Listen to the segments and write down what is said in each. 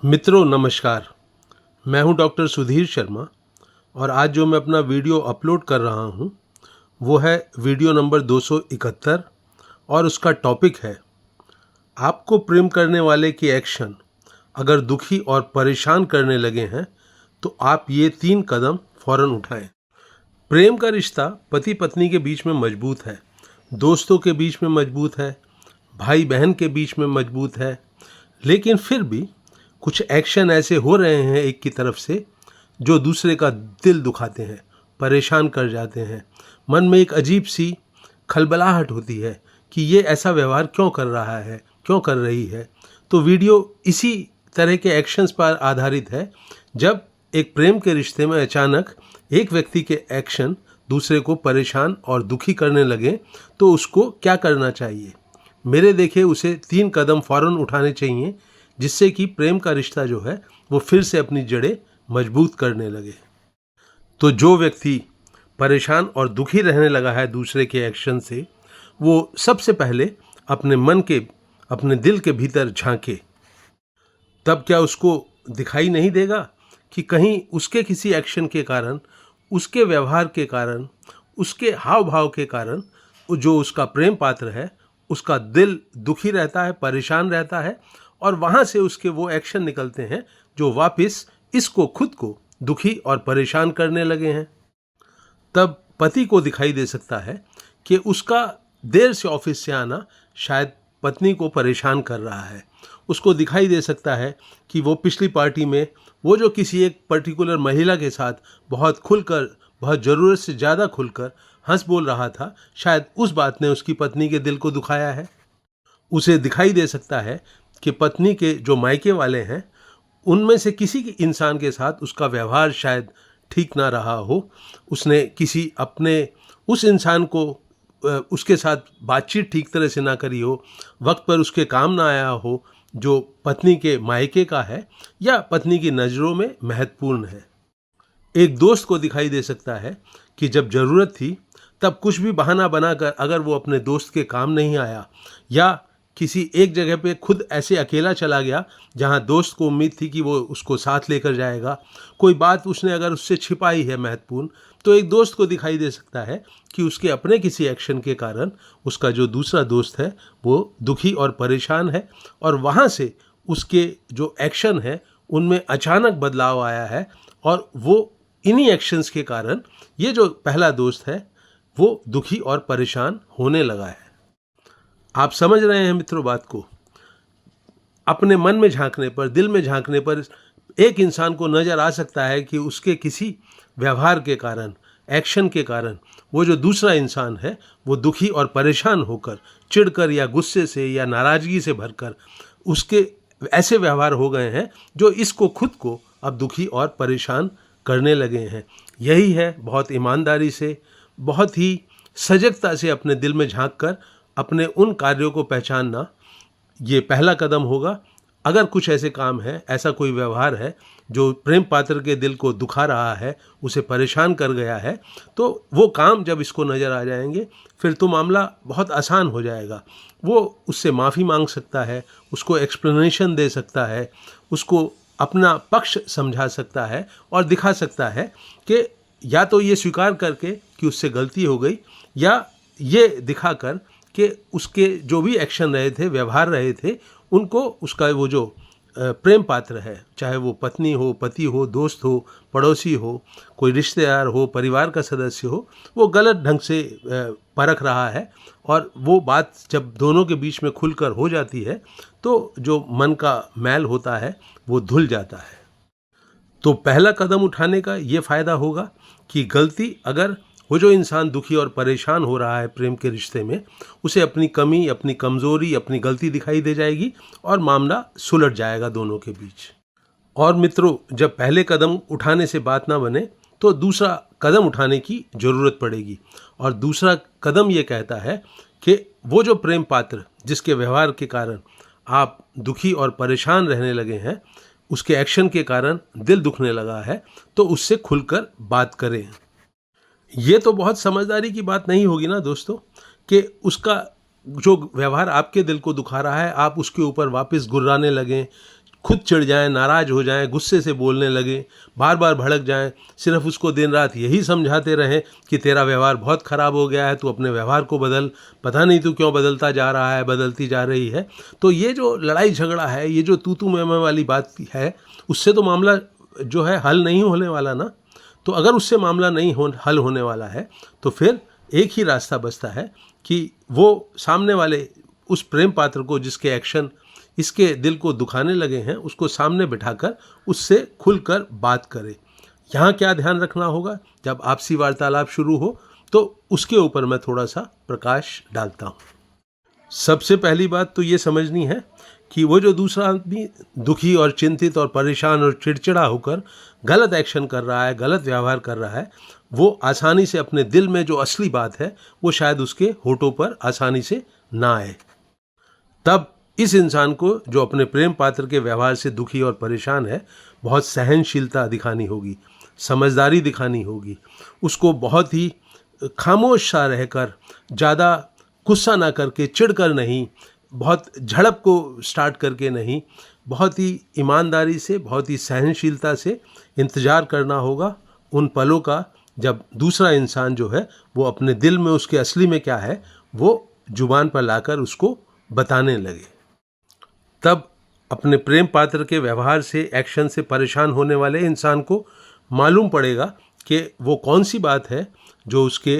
मित्रों नमस्कार। मैं हूं डॉक्टर सुधीर शर्मा और आज जो मैं अपना वीडियो अपलोड कर रहा हूं वो है वीडियो नंबर 271 और उसका टॉपिक है आपको प्रेम करने वाले की एक्शन अगर दुखी और परेशान करने लगे हैं तो आप ये 3 कदम फौरन उठाएं। प्रेम का रिश्ता पति पत्नी के बीच में मजबूत है, दोस्तों के बीच में मजबूत है, भाई बहन के बीच में मजबूत है, लेकिन फिर भी कुछ एक्शन ऐसे हो रहे हैं एक की तरफ से जो दूसरे का दिल दुखाते हैं, परेशान कर जाते हैं। मन में एक अजीब सी खलबलाहट होती है कि ये ऐसा व्यवहार क्यों कर रहा है, क्यों कर रही है। तो वीडियो इसी तरह के एक्शंस पर आधारित है। जब एक प्रेम के रिश्ते में अचानक एक व्यक्ति के एक्शन दूसरे को परेशान और दुखी करने लगे तो उसको क्या करना चाहिए। मेरे देखे उसे 3 कदम फौरन उठाने चाहिए जिससे कि प्रेम का रिश्ता जो है वो फिर से अपनी जड़ें मजबूत करने लगे। तो जो व्यक्ति परेशान और दुखी रहने लगा है दूसरे के एक्शन से, वो सबसे पहले अपने मन के, अपने दिल के भीतर झांके। तब क्या उसको दिखाई नहीं देगा कि कहीं उसके किसी एक्शन के कारण, उसके व्यवहार के कारण, उसके हाव भाव के कारण जो उसका प्रेम पात्र है उसका दिल दुखी रहता है, परेशान रहता है और वहाँ से उसके वो एक्शन निकलते हैं जो वापस इसको खुद को दुखी और परेशान करने लगे हैं। तब पति को दिखाई दे सकता है कि उसका देर से ऑफिस से आना शायद पत्नी को परेशान कर रहा है। उसको दिखाई दे सकता है कि वो पिछली पार्टी में वो जो किसी एक पर्टिकुलर महिला के साथ बहुत खुलकर, बहुत ज़रूरत से ज़्यादा खुलकर हंस बोल रहा था, शायद उस बात ने उसकी पत्नी के दिल को दुखाया है। उसे दिखाई दे सकता है कि पत्नी के जो मायके वाले हैं उनमें से किसी इंसान के साथ उसका व्यवहार शायद ठीक ना रहा हो। उसने किसी अपने उस इंसान को उसके साथ बातचीत ठीक तरह से ना करी हो, वक्त पर उसके काम ना आया हो जो पत्नी के मायके का है या पत्नी की नज़रों में महत्वपूर्ण है। एक दोस्त को दिखाई दे सकता है कि जब ज़रूरत थी तब कुछ भी बहाना बनाकर अगर वो अपने दोस्त के काम नहीं आया या किसी एक जगह पे खुद ऐसे अकेला चला गया जहाँ दोस्त को उम्मीद थी कि वो उसको साथ लेकर जाएगा, कोई बात उसने अगर उससे छिपाई है महत्वपूर्ण, तो एक दोस्त को दिखाई दे सकता है कि उसके अपने किसी एक्शन के कारण उसका जो दूसरा दोस्त है वो दुखी और परेशान है और वहाँ से उसके जो एक्शन है उनमें अचानक बदलाव आया है और वो इन्हीं एक्शंस के कारण ये जो पहला दोस्त है वो दुखी और परेशान होने लगा है। आप समझ रहे हैं मित्रों बात को। अपने मन में झांकने पर, दिल में झांकने पर एक इंसान को नज़र आ सकता है कि उसके किसी व्यवहार के कारण, एक्शन के कारण वो जो दूसरा इंसान है वो दुखी और परेशान होकर, चिढ़कर या गुस्से से या नाराज़गी से भरकर उसके ऐसे व्यवहार हो गए हैं जो इसको खुद को अब दुखी और परेशान करने लगे हैं। यही है बहुत ईमानदारी से, बहुत ही सजगता से अपने दिल में झांक कर अपने उन कार्यों को पहचानना, ये पहला कदम होगा। अगर कुछ ऐसे काम है, ऐसा कोई व्यवहार है जो प्रेम पात्र के दिल को दुखा रहा है, उसे परेशान कर गया है, तो वो काम जब इसको नज़र आ जाएंगे फिर तो मामला बहुत आसान हो जाएगा। वो उससे माफ़ी मांग सकता है, उसको एक्सप्लेनेशन दे सकता है, उसको अपना पक्ष समझा सकता है और दिखा सकता है कि या तो ये स्वीकार करके कि उससे गलती हो गई या ये दिखाकर कि उसके जो भी एक्शन रहे थे, व्यवहार रहे थे, उनको उसका वो जो प्रेम पात्र है, चाहे वो पत्नी हो, पति हो, दोस्त हो, पड़ोसी हो, कोई रिश्तेदार हो, परिवार का सदस्य हो, वो गलत ढंग से परख रहा है और वो बात जब दोनों के बीच में खुलकर हो जाती है तो जो मन का मैल होता है वो धुल जाता है। तो पहला कदम उठाने का ये फ़ायदा होगा कि गलती अगर वो जो इंसान दुखी और परेशान हो रहा है प्रेम के रिश्ते में, उसे अपनी कमी, अपनी कमज़ोरी, अपनी गलती दिखाई दे जाएगी और मामला सुलझ जाएगा दोनों के बीच। और मित्रों, जब पहले कदम उठाने से बात ना बने तो दूसरा कदम उठाने की ज़रूरत पड़ेगी। और दूसरा कदम ये कहता है कि वो जो प्रेम पात्र जिसके व्यवहार के कारण आप दुखी और परेशान रहने लगे हैं, उसके एक्शन के कारण दिल दुखने लगा है, तो उससे खुलकर बात करें। ये तो बहुत समझदारी की बात नहीं होगी ना दोस्तों कि उसका जो व्यवहार आपके दिल को दुखा रहा है आप उसके ऊपर वापस गुर्राने लगें, खुद चिढ़ जाएं, नाराज़ हो जाएं, गुस्से से बोलने लगें, बार बार भड़क जाएं, सिर्फ उसको दिन रात यही समझाते रहें कि तेरा व्यवहार बहुत ख़राब हो गया है, तू अपने व्यवहार को बदल, पता नहीं तू क्यों बदलता जा रहा है, बदलती जा रही है। तो ये जो लड़ाई झगड़ा है, ये जो तू मैं वाली बात है, उससे तो मामला जो है हल नहीं होने वाला ना। तो अगर उससे मामला नहीं हल होने वाला है तो फिर एक ही रास्ता बचता है कि वो सामने वाले उस प्रेम पात्र को, जिसके एक्शन इसके दिल को दुखाने लगे हैं, उसको सामने बिठाकर उससे खुलकर बात करें। यहाँ क्या ध्यान रखना होगा, जब आपसी वार्तालाप शुरू हो तो उसके ऊपर मैं थोड़ा सा प्रकाश डालता हूँ। सबसे पहली बात तो ये समझनी है कि वो जो दूसरा आदमी दुखी और चिंतित और परेशान और चिड़चिड़ा होकर गलत एक्शन कर रहा है, गलत व्यवहार कर रहा है, वो आसानी से अपने दिल में जो असली बात है वो शायद उसके होठों पर आसानी से ना आए। तब इस इंसान को, जो अपने प्रेम पात्र के व्यवहार से दुखी और परेशान है, बहुत सहनशीलता दिखानी होगी, समझदारी दिखानी होगी। उसको बहुत ही खामोश सा रहकर, ज़्यादा गुस्सा ना करके, चिढ़ कर नहीं, बहुत झड़प को स्टार्ट करके नहीं, बहुत ही ईमानदारी से, बहुत ही सहनशीलता से इंतज़ार करना होगा उन पलों का जब दूसरा इंसान जो है वो अपने दिल में उसके असली में क्या है वो जुबान पर लाकर उसको बताने लगे। तब अपने प्रेम पात्र के व्यवहार से, एक्शन से परेशान होने वाले इंसान को मालूम पड़ेगा कि वो कौन सी बात है जो उसके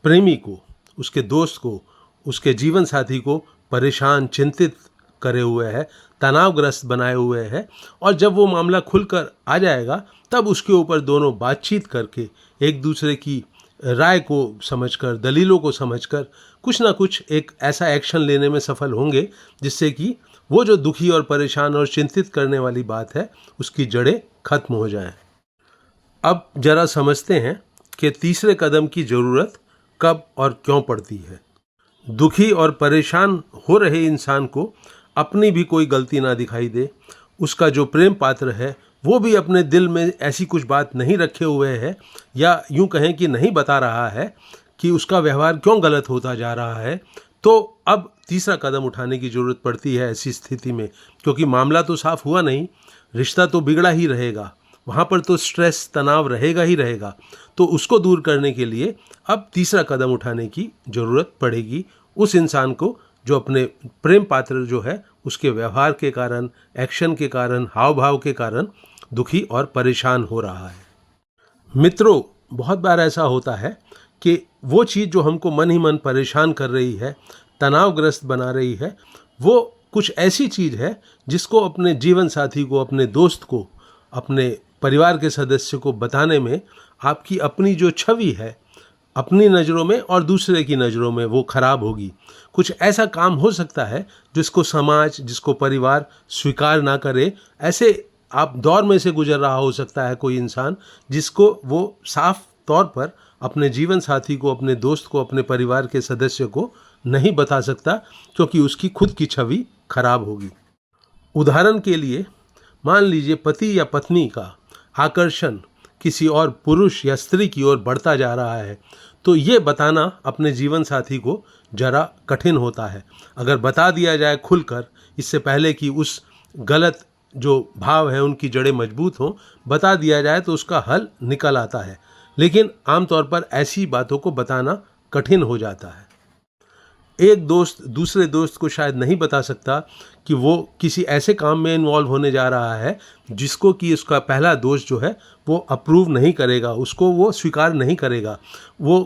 प्रेमी को, उसके दोस्त को, उसके जीवन साथी को परेशान, चिंतित करे हुए है, तनावग्रस्त बनाए हुए है। और जब वो मामला खुलकर आ जाएगा तब उसके ऊपर दोनों बातचीत करके, एक दूसरे की राय को समझकर, दलीलों को समझकर कुछ ना कुछ एक ऐसा एक्शन लेने में सफल होंगे जिससे कि वो जो दुखी और परेशान और चिंतित करने वाली बात है उसकी जड़ें खत्म हो जाएं। अब जरा समझते हैं कि तीसरे कदम की ज़रूरत कब और क्यों पड़ती है। दुखी और परेशान हो रहे इंसान को अपनी भी कोई गलती ना दिखाई दे, उसका जो प्रेम पात्र है वो भी अपने दिल में ऐसी कुछ बात नहीं रखे हुए है, या यूं कहें कि नहीं बता रहा है कि उसका व्यवहार क्यों गलत होता जा रहा है, तो अब तीसरा कदम उठाने की ज़रूरत पड़ती है ऐसी स्थिति में। क्योंकि मामला तो साफ हुआ नहीं, रिश्ता तो बिगड़ा ही रहेगा, वहाँ पर तो स्ट्रेस, तनाव रहेगा ही रहेगा। तो उसको दूर करने के लिए अब तीसरा कदम उठाने की ज़रूरत पड़ेगी उस इंसान को जो अपने प्रेम पात्र जो है उसके व्यवहार के कारण, एक्शन के कारण, हाव भाव के कारण दुखी और परेशान हो रहा है। मित्रों, बहुत बार ऐसा होता है कि वो चीज़ जो हमको मन ही मन परेशान कर रही है, तनावग्रस्त बना रही है, वो कुछ ऐसी चीज़ है जिसको अपने जीवन साथी को, अपने दोस्त को, अपने परिवार के सदस्य को बताने में आपकी अपनी जो छवि है, अपनी नज़रों में और दूसरे की नज़रों में, वो खराब होगी। कुछ ऐसा काम हो सकता है जिसको समाज, जिसको परिवार स्वीकार ना करे। ऐसे आप दौर में से गुजर रहा हो सकता है कोई इंसान जिसको वो साफ तौर पर अपने जीवन साथी को, अपने दोस्त को, अपने परिवार के सदस्य को नहीं बता सकता क्योंकि उसकी खुद की छवि खराब होगी। उदाहरण के लिए मान लीजिए पति या पत्नी का आकर्षण किसी और पुरुष या स्त्री की ओर बढ़ता जा रहा है, तो ये बताना अपने जीवन साथी को जरा कठिन होता है। अगर बता दिया जाए खुलकर, इससे पहले कि उस गलत जो भाव है उनकी जड़ें मजबूत हों, बता दिया जाए तो उसका हल निकल आता है। लेकिन आमतौर पर ऐसी बातों को बताना कठिन हो जाता है। एक दोस्त दूसरे दोस्त को शायद नहीं बता सकता कि वो किसी ऐसे काम में इन्वॉल्व होने जा रहा है जिसको कि उसका पहला दोस्त जो है वो अप्रूव नहीं करेगा, उसको वो स्वीकार नहीं करेगा। वो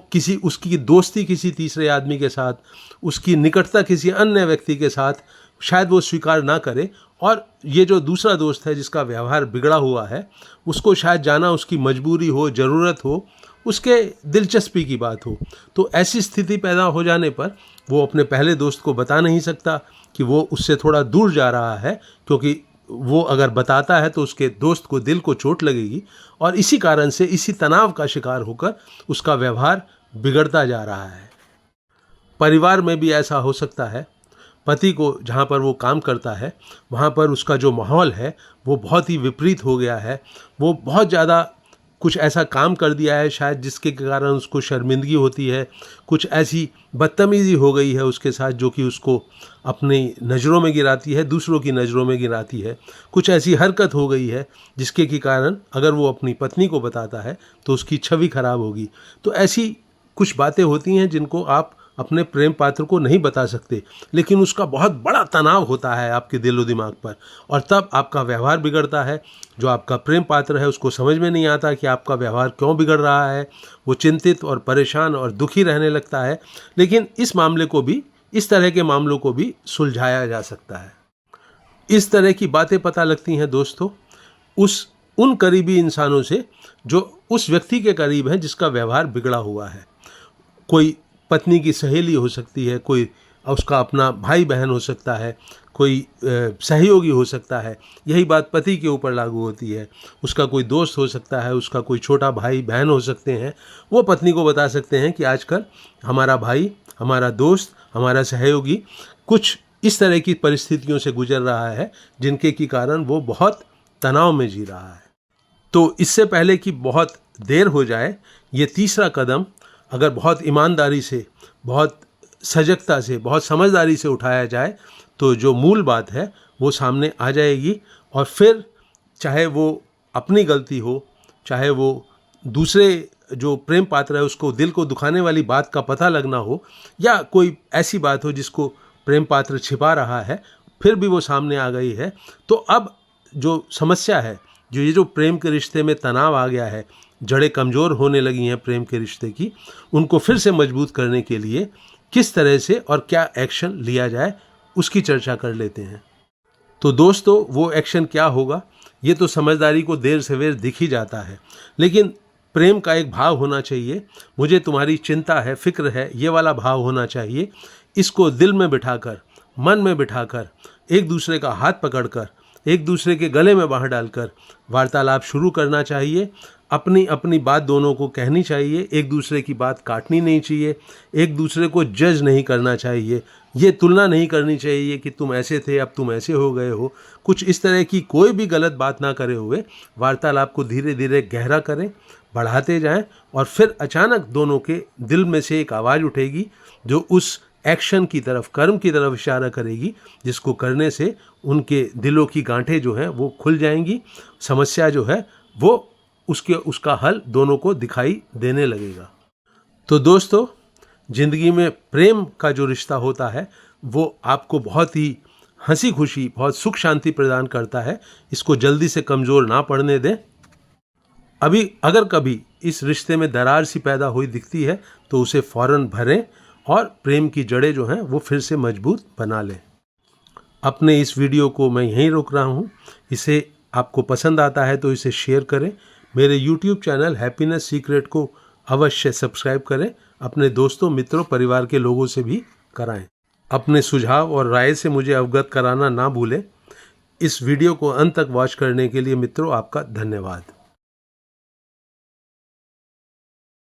उसकी दोस्ती किसी तीसरे आदमी के साथ, उसकी निकटता किसी अन्य व्यक्ति के साथ शायद वो स्वीकार ना करे, और ये जो दूसरा दोस्त है जिसका व्यवहार बिगड़ा हुआ है उसको शायद जाना उसकी मजबूरी हो, ज़रूरत हो, उसके दिलचस्पी की बात हो। तो ऐसी स्थिति पैदा हो जाने पर वो अपने पहले दोस्त को बता नहीं सकता कि वो उससे थोड़ा दूर जा रहा है, क्योंकि वो अगर बताता है तो उसके दोस्त को, दिल को चोट लगेगी, और इसी कारण से, इसी तनाव का शिकार होकर उसका व्यवहार बिगड़ता जा रहा है। परिवार में भी ऐसा हो सकता है। पति को जहाँ पर वो काम करता है वहाँ पर उसका जो माहौल है वो बहुत ही विपरीत हो गया है। वो बहुत ज़्यादा कुछ ऐसा काम कर दिया है शायद जिसके कारण उसको शर्मिंदगी होती है, कुछ ऐसी बदतमीज़ी हो गई है उसके साथ जो कि उसको अपनी नज़रों में गिराती है, दूसरों की नज़रों में गिराती है, कुछ ऐसी हरकत हो गई है जिसके के कारण अगर वो अपनी पत्नी को बताता है तो उसकी छवि खराब होगी। तो ऐसी कुछ बातें होती हैं जिनको आप अपने प्रेम पात्र को नहीं बता सकते, लेकिन उसका बहुत बड़ा तनाव होता है आपके दिलो दिमाग पर, और तब आपका व्यवहार बिगड़ता है। जो आपका प्रेम पात्र है उसको समझ में नहीं आता कि आपका व्यवहार क्यों बिगड़ रहा है, वो चिंतित और परेशान और दुखी रहने लगता है। लेकिन इस मामले को भी, इस तरह के मामलों को भी सुलझाया जा सकता है। इस तरह की बातें पता लगती हैं दोस्तों उन करीबी इंसानों से जो उस व्यक्ति के करीब हैं जिसका व्यवहार बिगड़ा हुआ है। कोई पत्नी की सहेली हो सकती है, कोई उसका अपना भाई बहन हो सकता है, कोई सहयोगी हो सकता है। यही बात पति के ऊपर लागू होती है। उसका कोई दोस्त हो सकता है, उसका कोई छोटा भाई बहन हो सकते हैं। वो पत्नी को बता सकते हैं कि आजकल हमारा भाई, हमारा दोस्त, हमारा सहयोगी कुछ इस तरह की परिस्थितियों से गुजर रहा है जिनके के कारण वो बहुत तनाव में जी रहा है। तो इससे पहले कि बहुत देर हो जाए, ये तीसरा कदम अगर बहुत ईमानदारी से, बहुत सजगता से, बहुत समझदारी से उठाया जाए तो जो मूल बात है वो सामने आ जाएगी। और फिर चाहे वो अपनी गलती हो, चाहे वो दूसरे जो प्रेम पात्र है उसको दिल को दुखाने वाली बात का पता लगना हो, या कोई ऐसी बात हो जिसको प्रेम पात्र छिपा रहा है, फिर भी वो सामने आ गई है, तो अब जो समस्या है, जो प्रेम के रिश्ते में तनाव आ गया है, जड़ें कमज़ोर होने लगी हैं प्रेम के रिश्ते की, उनको फिर से मजबूत करने के लिए किस तरह से और क्या एक्शन लिया जाए उसकी चर्चा कर लेते हैं। तो दोस्तों, वो एक्शन क्या होगा ये तो समझदारी को देर सवेर दिख ही जाता है, लेकिन प्रेम का एक भाव होना चाहिए। मुझे तुम्हारी चिंता है, फिक्र है, ये वाला भाव होना चाहिए। इसको दिल में बिठाकर, मन में बिठाकर, एक दूसरे का हाथ पकड़कर, एक दूसरे के गले में बांह डालकर वार्तालाप शुरू करना चाहिए। अपनी अपनी बात दोनों को कहनी चाहिए, एक दूसरे की बात काटनी नहीं चाहिए, एक दूसरे को जज नहीं करना चाहिए, ये तुलना नहीं करनी चाहिए कि तुम ऐसे थे अब तुम ऐसे हो गए हो। कुछ इस तरह की कोई भी गलत बात ना करे हुए वार्तालाप को धीरे धीरे गहरा करें, बढ़ाते जाएं, और फिर अचानक दोनों के दिल में से एक आवाज़ उठेगी जो उस एक्शन की तरफ, कर्म की तरफ इशारा करेगी, जिसको करने से उनके दिलों की गांठें जो हैं वो खुल जाएंगी। समस्या जो है वो उसका हल दोनों को दिखाई देने लगेगा। तो दोस्तों, ज़िंदगी में प्रेम का जो रिश्ता होता है वो आपको बहुत ही हंसी खुशी, बहुत सुख शांति प्रदान करता है। इसको जल्दी से कमज़ोर ना पड़ने दें। अभी अगर कभी इस रिश्ते में दरार सी पैदा हुई दिखती है तो उसे फ़ौरन भरें और प्रेम की जड़ें जो हैं वो फिर से मजबूत बना लें। अपने इस वीडियो को मैं यहीं रोक रहा हूँ। इसे आपको पसंद आता है तो इसे शेयर करें। मेरे YouTube चैनल हैप्पीनेस सीक्रेट को अवश्य सब्सक्राइब करें। अपने दोस्तों, मित्रों, परिवार के लोगों से भी कराएं। अपने सुझाव और राय से मुझे अवगत कराना ना भूलें। इस वीडियो को अंत तक वॉच करने के लिए मित्रों आपका धन्यवाद।